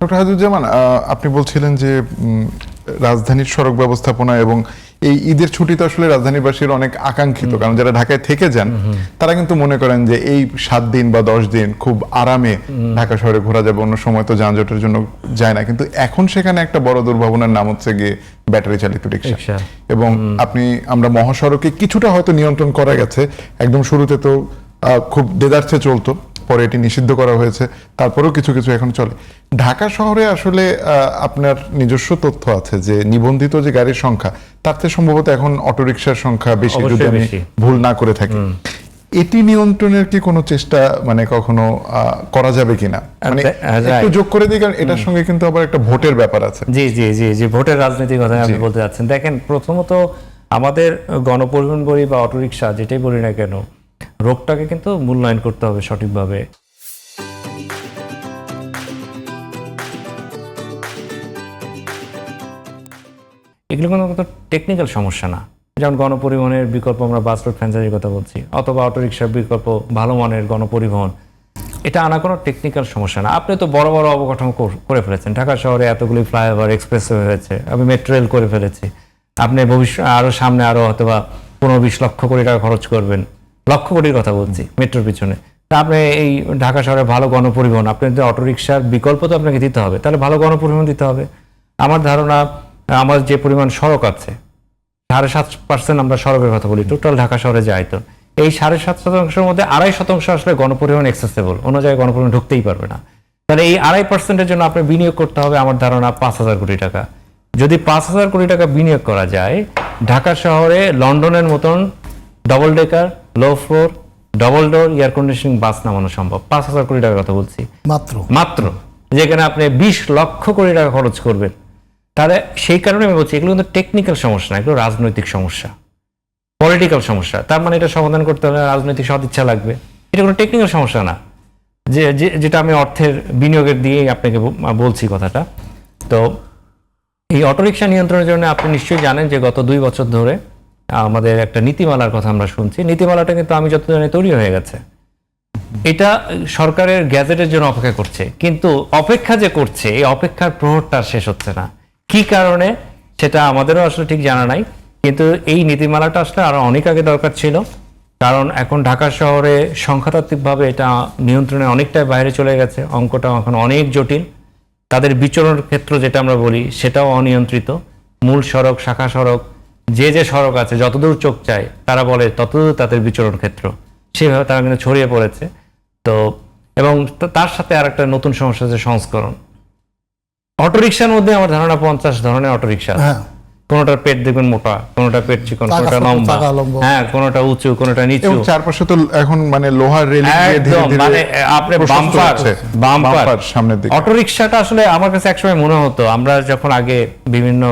Doctor Hajuzzaman, আপনি বলছিলেন যে রাজধানীর সড়ক ব্যবস্থাপনা এবং এই ঈদের ছুটিতে আসলে রাজধানীবাসীর অনেক আকাঙ্ক্ষিত, কারণ যারা ঢাকায় থেকে যান তারা কিন্তু মনে করেন যে এই 7 দিন বা 10 দিন খুব আরামে ঢাকা শহরে ঘোরা যাবে, অন্য সময় তো যানজটের জন্য যায় না। কিন্তু এখন সেখানে একটা বড় দুর্ভাবনার নাম হচ্ছে গিয়ে ব্যাটারি চালিত রিকশা। এবং আমরা মহাসড়কে কিছুটা হয়তো নিয়ন্ত্রণ করা গেছে, একদম শুরুতে তো খুব দেদারসে চলতো, পরে এটি নিষিদ্ধ করা হয়েছে, তারপরেও কিছু কিছু এখন চলে। ঢাকা শহরে আসলে আপনার নিজস্ব তথ্য আছে যে নিবন্ধিত যে গাড়ির সংখ্যা তার থেকে সম্ভবত এখন অটোরিকশার সংখ্যা বেশি, যদি আমি ভুল না করে থাকি। এটি নিয়ন্ত্রণের কি কোনো চেষ্টা মানে কখনো করা যাবে কিনা, মানে একটু যোগ করে দিই, কারণ এটার সঙ্গে কিন্তু আবার একটা ভোটের ব্যাপার আছে। জি জি জি জি ভোটের রাজনীতির কথা আপনি বলতে যাচ্ছেন। দেখেন, প্রথমত আমাদের গণপরিবহন বলি বা অটোরিকশা যেটাই বলি না কেন, রোগটাকে কিন্তু মূল্যায়ন করতে হবে সঠিকভাবে। এগুলো কোনো টেকনিক্যাল সমস্যা না। যেমন গণপরিবহনের বিকল্প আমরা বাস রুট ফ্র্যাঞ্চাইজির কথা বলছি, অথবা অটোরিকশার বিকল্প ভালো মানের গণপরিবহন, এটা আনা কোনো টেকনিক্যাল সমস্যা না। আপনি তো বড় বড় অবকাঠামো করে ফেলেছেন, ঢাকা শহরে এতগুলি ফ্লাইওভার, এক্সপ্রেসওয়ে হয়েছে, আপনি মেট্রো রেল করে ফেলেছি। আপনি ভবিষ্যৎ আরও সামনে আরও হয়তোবা 15-20 লক্ষ কোটি টাকা খরচ করবেন, লক্ষ কোটির কথা বলছি মেট্রোর পিছনে। তা আপনি এই ঢাকা শহরে ভালো গণপরিবহন, আপনি যদি অটোরিকশার বিকল্প তো আপনাকে দিতে হবে, তাহলে ভালো গণপরিবহন দিতে হবে। আমার ধারণা, আমার যে পরিমাণ সড়ক আছে 7.5% আমরা সড়কের কথা বলি টোটাল ঢাকা শহরে যে আয়তন, এই 7.5%-এর মধ্যে 2.5% আসলে গণপরিবহন অ্যাক্সেসেবল, অন্য জায়গায় গণপরিবহন ঢুকতেই পারবে না। তাহলে এই 2.5%-এর জন্য আপনি বিনিয়োগ করতে হবে আমার ধারণা 5,000 কোটি টাকা। যদি 5,000 কোটি টাকা বিনিয়োগ করা যায়, ঢাকা শহরে লন্ডনের মতন double decker, low floor, double door air conditioning bus নামানো সম্ভব। 5,000 কোটি টাকার কথা বলছি মাত্র, যেখানে আপনি 20 লক্ষ কোটি টাকা খরচ করবেন। তাহলে সেই কারণে আমি বলছি এগুলো কিন্তু টেকনিক্যাল সমস্যা না, এগুলো রাজনৈতিক সমস্যা, পলিটিক্যাল সমস্যা। তার মানে এটা সমাধান করতে হলে রাজনৈতিক সদিচ্ছা লাগবে, এটা কোনো টেকনিক্যাল সমস্যা না। যেটা আমি অর্থের বিনিয়োগের দিয়েই আপনাকে বলছি কথাটা। তো এই অটোরিকশা নিয়ন্ত্রণের জন্য আপনি নিশ্চয়ই জানেন যে গত 2 বছর ধরে আমাদের একটা নীতিমালার কথা আমরা শুনছি। নীতিমালাটা কিন্তু আমি যত জানি তৈরি হয়ে গেছে, এটা সরকারের গ্যাজেটের জন্য অপেক্ষা করছে, কিন্তু অপেক্ষা যে করছে এই অপেক্ষার প্রহরটা শেষ হচ্ছে না। কি কারণে সেটা আমাদেরও আসলে ঠিক জানা নাই, কিন্তু এই নীতিমালাটা আসলে আরো অনেক আগে দরকার ছিল। কারণ এখন ঢাকা শহরে সংখ্যাতাত্ত্বিকভাবে এটা নিয়ন্ত্রণে অনেকটাই বাইরে চলে গেছে, অঙ্কটা এখন অনেক জটিল। তাদের বিচরণের ক্ষেত্র যেটা আমরা বলি সেটাও অনিয়ন্ত্রিত। মূল সড়ক, শাখা সড়ক, যে সড়ক আছে যতদূর চোখ চায় তারা বলে ততদূর তাদের বিচরণ ক্ষেত্র, সেভাবে তারা কিন্তু ছড়িয়ে পড়েছে। তো এবং তার সাথে আর একটা নতুন সমস্যা হচ্ছে সংস্করণ। অটোরিকশার মধ্যে আমার ধারণা 50 ধরনের অটোরিকশা আছে। কোনটার পেট দেখবেন মোটা, কোনটা পেট চিকন, কোনটা লম্বা, হ্যাঁ কোনটা উঁচু, কোনটা নিচু, এবং চারপাশে তো এখন মানে লোহার রেলিং দিয়ে ধীরে ধীরে মানে আপনি বাম্পার সামনের দিকে। অটোরিকশাটা আসলে আমার কাছে একসময় মনে হতো, আমরা যখন আগে বিভিন্ন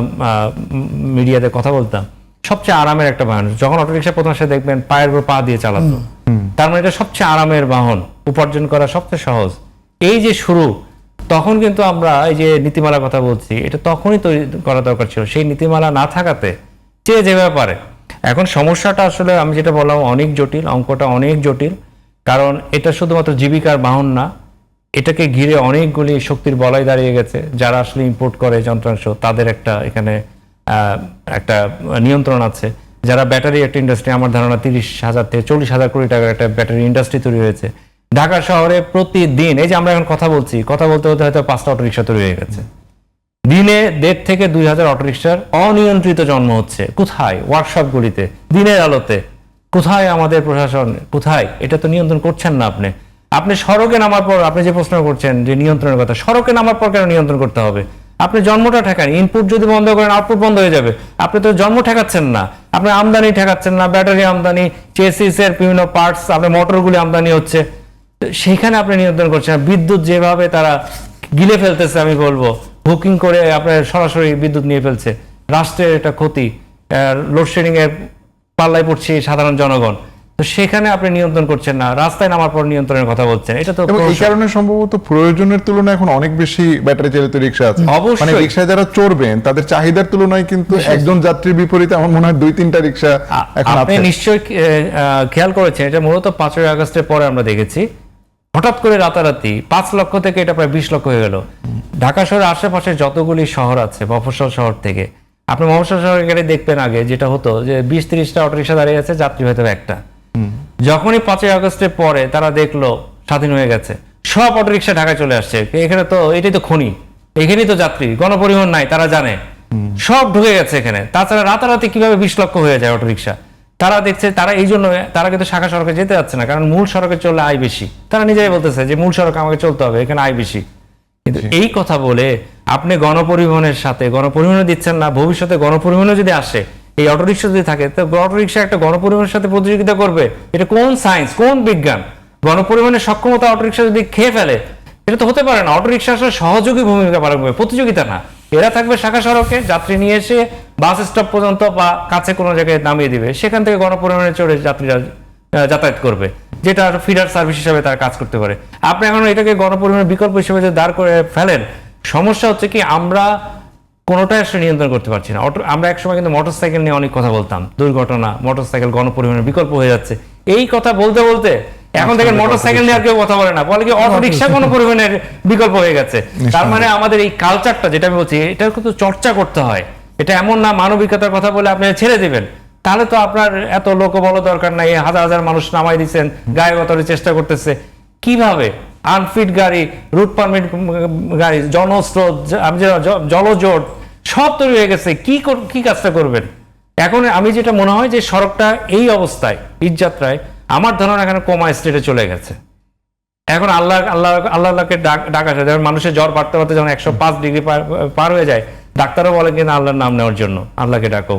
মিডিয়াতে কথা বলতাম, সবচেয়ে আরামের একটা বাহন। যখন অটোরিকশা প্রথম আসে দেখবেন পায়ের উপর পা দিয়ে চালাতো, তার মানে এটা সবচেয়ে আরামের বাহন, উপার্জন করা সবচেয়ে সহজ। এই যে শুরু, তখন কিন্তু আমরা এই যে নীতিমালার কথা বলছি, এটা তখনই তৈরি করা দরকার ছিল। সেই নীতিমালা না থাকাতে যে ব্যাপারে এখন সমস্যাটা আসলে আমি যেটা বললাম অনেক জটিল, অঙ্কটা অনেক জটিল। কারণ এটা শুধুমাত্র জীবিকার বাহন না, এটাকে ঘিরে অনেকগুলি শক্তির বলয় দাঁড়িয়ে গেছে। যারা আসলে ইম্পোর্ট করে যন্ত্রাংশ, তাদের একটা এখানে একটা নিয়ন্ত্রণ আছে। যারা ব্যাটারি একটা ইন্ডাস্ট্রি, আমার ধারণা 30,000 থেকে 40,000 কোটি টাকার একটা ব্যাটারি ইন্ডাস্ট্রি তৈরি হয়েছে ঢাকা শহরে প্রতিদিন। এই যে আমরা এখন কথা বলতে বলতে হয়তো 5টা অটোরিকশা তৈরি হয়ে গেছে। দিনে 1,500 থেকে 2,000 অটোরিকশার অনিয়ন্ত্রিত জন্ম হচ্ছে। কোথায়? ওয়ার্কশপগুলিতে, দিনের আলোতে। কোথায় আমাদের প্রশাসন? কোথায়? এটা তো নিয়ন্ত্রণ করছেন না আপনি। আপনি সড়কে নামার পর, আপনি যে প্রশ্ন করছেন যে নিয়ন্ত্রণের কথা, সড়কে নামার পর কেন নিয়ন্ত্রণ করতে হবে? আপনি জন্মটা ঠেকান, ইনপুট যদি বন্ধ করেন আউটপুট বন্ধ হয়ে যাবে। আপনি তো জন্ম ঠেকাচ্ছেন না, আপনি আমদানি ঠেকাচ্ছেন না, ব্যাটারি আমদানি, চেসিস এর বিভিন্ন পার্টস, আপনার মোটরগুলি আমদানি হচ্ছে, সেইখানে আপনি নিয়ন্ত্রণ করছেন। বিদ্যুৎ যেভাবে তারা গিলে ফেলতেছে, আমি বলবো বুকিং করে আপনার সরাসরি বিদ্যুৎ নিয়ে ফেলছে, রাষ্ট্রের এটা ক্ষতি, লোডশেডিং এর পাল্লায় পড়ছে সাধারণ জনগণ। তো সেখানে আপনি নিয়ন্ত্রণ করছেন না, রাস্তায় নামার পর নিয়ন্ত্রণের কথা বলছেন। এটা তো এই কারণে সম্ভবত প্রয়োজনের তুলনায় এখন অনেক বেশি ব্যাটারি চালিত রিকশা আছে। মানে রিকশায় যারা চড়বেন তাদের চাহিদার তুলনায় কিন্তু একজন যাত্রীর বিপরীতে আমার মনে হয় 2-3টা রিকশা এখন আছে। আপনি নিশ্চয়ই খেয়াল করেছেন, এটা মূলত 5ই আগস্টের পরে আমরা দেখেছি হঠাৎ করে রাতারাতি 5 লক্ষ থেকে এটা প্রায় 20 লক্ষ হয়ে গেল। ঢাকা শহরের আশেপাশে যতগুলি শহর আছে মফস্বল শহর থেকে, আপনি মফস্বল শহরে গেলে দেখবেন আগে যেটা হতো যে 20-30টা অটোরিকশা দাঁড়িয়ে আছে, যাত্রী হয়তো একটা। যখনই 5ই আগস্টের পরে তারা দেখলো স্বাধীন হয়ে গেছে, সব অটোরিকশা ঢাকায় চলে আসছে। এখানে তো এটাই তো খনি, এখানেই তো যাত্রী, গণপরিবহন নাই, তারা জানে, সব ঢুকে গেছে এখানে। তাছাড়া রাতারাতি কিভাবে 20 লক্ষ হয়ে যায় অটোরিকশা, তারা দেখছে। তারা এই জন্য তারা কিন্তু শাখা সড়কে যেতে যাচ্ছে না, কারণ মূল সড়কে চললে আয় বেশি। তারা নিজেই বলতেছে যে মূল সড়কে আমাকে চলতে হবে, এখানে আয় বেশি। কিন্তু এই কথা বলে আপনি গণপরিবহনের সাথে গণপরিবহনে দিচ্ছেন না। ভবিষ্যতে গণপরিবহনে যদি আসে, এই অটোরিকশা যদি থাকে, তো অটোরিকশা একটা গণপরিবহনের সাথে প্রতিযোগিতা করবে? এটা কোন সায়েন্স, কোন বিজ্ঞান? গণপরিবহনের সক্ষমতা অটোরিকশা যদি খেয়ে ফেলে, এটা তো হতে পারে না। অটোরিকশা আসলে সহযোগী ভূমিকা পালন করবে, প্রতিযোগিতা না। এরা থাকবে শাখা সড়কে, যাত্রী নিয়ে এসে বাস স্টপ পর্যন্ত বা কাছে কোনো জায়গায় নামিয়ে দিবে, সেখান থেকে গণপরিবহনে চড়ে যাত্রীরা যাতায়াত করবে, যেটা ফিডার সার্ভিস হিসেবে তারা কাজ করতে পারে। আপনি এখন এটাকে গণপরিবহনের বিকল্প হিসেবে যদি দাঁড় করে ফেলেন, সমস্যা হচ্ছে কি আমরা কোনোটাই আসলে নিয়ন্ত্রণ করতে পারছি না। আমরা একসময় কিন্তু মোটরসাইকেল নিয়ে অনেক কথা বলতাম, দুর্ঘটনা, মোটরসাইকেল গণপরিবহনের বিকল্প হয়ে যাচ্ছে, এই কথা বলতে বলতে এখন দেখেন মোটরসাইকেল নিয়ে আর কেউ কথা বলে না, বলে কি অটোরিকশা গণপরিবহনের বিকল্প হয়ে গেছে। তার মানে আমাদের এই কালচারটা, যেটা আমি বলছি, এটার কিন্তু চর্চা করতে হয়। এটা এমন না মানবিকতার কথা বলে আপনি ছেড়ে দিবেন, তাহলে তো আপনার এত লোকবল দরকার নাই। হাজার হাজার মানুষ নামাই দিচ্ছেন, গায়ে গতরের চেষ্টা করতেছে, কিভাবে আনফিট গাড়ি, রুট পারমিট গাড়ি, জনস্রোত, জলজট সব তৈরি হয়ে গেছে। কি কাজটা করবেন এখন? আমি যেটা মনে হয় যে সড়কটা এই অবস্থায় ঈদযাত্রায় আমার ধারণা এখানে কমা স্টেটে চলে গেছে। এখন আল্লাহকে ডাকা যায়, যেমন মানুষের জ্বর বাড়তে বাড়তে যখন 105 ডিগ্রি পার হয়ে যায়, ডাক্তারও বলে কিনা আল্লাহর নাম নেওয়ার জন্য আল্লাহকে ডাকো,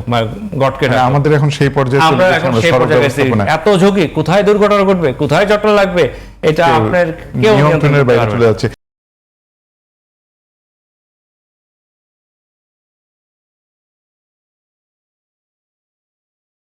গডকে ডাকো। আমাদের এখন সেই পর্যায়ে আমরা এখন সেই পর্যায়ে গেছি। এত ঝুঁকি, কোথায় দুর্ঘটনা ঘটবে, কোথায় জটলা লাগবে, এটা আপনার কেউ নিয়ন্ত্রণের বাইরে চলে যাচ্ছে।